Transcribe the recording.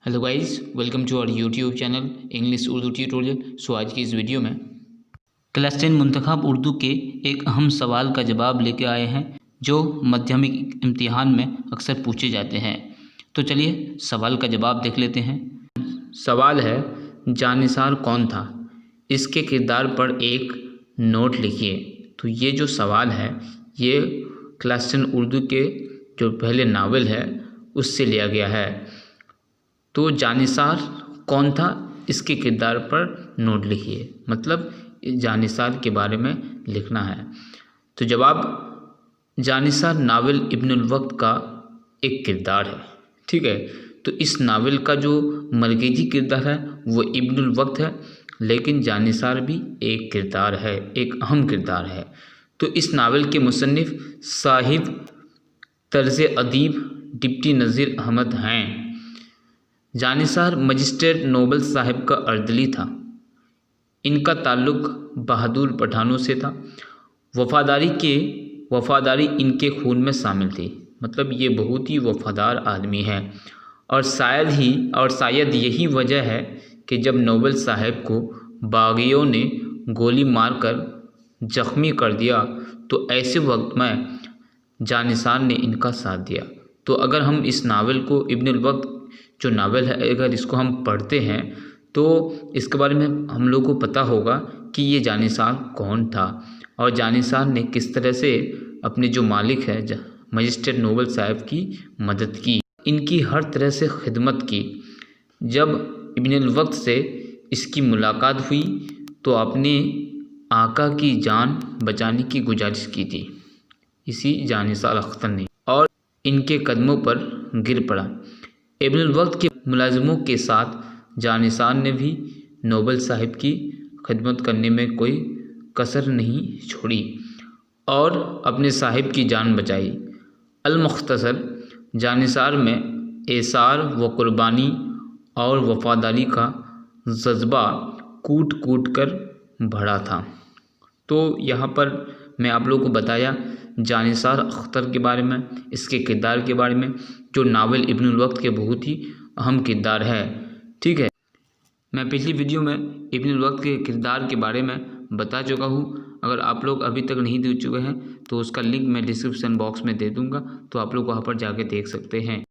Hello guys, welcome to our YouTube channel English Urdu tutorial. So आज की इस video में क्लास 10 मुंतखब उर्दू के एक अहम सवाल का जवाब लेके आए हैं जो माध्यमिक इम्तिहान में अक्सर पूछे जाते हैं। तो चलिए सवाल का जवाब देख लेते हैं। सवाल है, जानिसार कौन था? इसके किरदार पर एक नोट लिखिए। तो ये जो सवाल है ये क्लास 10 उर्दू के जो पहले नावल है उससे लिया गया है। तो जानिसार कौन था, इसके किरदार पर नोट लिखिए, मतलब जानिसार के बारे में लिखना है। तो जवाब, जानिसार नावल इब्नुल वक्त का एक किरदार है। ठीक है, तो इस नावल का जो मरकज़ी किरदार है वो इब्नुल वक्त है, लेकिन जानिसार भी एक किरदार है, एक अहम किरदार है। तो इस नावल के मुसन्निफ साहिब तर्ज़ अदीब डिप्टी नज़ीर अहमद हैं। जानिसार मजिस्ट्रेट नोबल साहब का अर्दली था। इनका ताल्लुक़ बहादुर पठानों से था। वफ़ादारी इनके खून में शामिल थी, मतलब ये बहुत ही वफ़ादार आदमी है। और शायद यही वजह है कि जब नोबल साहब को बागियों ने गोली मारकर ज़ख्मी कर दिया तो ऐसे वक्त में जानिसार ने इनका साथ दिया। तो अगर हम इस नावल को, इब्नुल वक्त जो नावल है, अगर इसको हम पढ़ते हैं तो इसके बारे में हम लोग को पता होगा कि ये जानिसार कौन था और जानिसार ने किस तरह से अपने जो मालिक है मजिस्ट्रेट नोबल साहब की मदद की, इनकी हर तरह से खिदमत की। जब इब्नुल वक्त से इसकी मुलाकात हुई तो आपने आका की जान बचाने की गुजारिश की थी इसी जानिसार अख्तर ने, और इनके कदमों पर गिर पड़ा। इब्नुल वक्त के मुलाजिमों के साथ जानिसार ने भी नोबल साहब की खिदमत करने में कोई कसर नहीं छोड़ी और अपने साहिब की जान बचाई। अल-मुख्तसर, जानिसार में एसार व कुर्बानी और वफ़ादारी का जज्बा कूट कूट कर भरा था। तो यहाँ पर मैं आप लोगों को बताया जानिसार अख्तर के बारे में, इसके किरदार के बारे में, जो नावल इब्नुल वक्त के बहुत ही अहम किरदार है। ठीक है, मैं पिछली वीडियो में इब्नुल वक्त के किरदार के बारे में बता चुका हूँ। अगर आप लोग अभी तक नहीं देख चुके हैं तो उसका लिंक मैं डिस्क्रिप्शन बॉक्स में दे दूँगा, तो आप लोग वहाँ पर जाके देख सकते हैं।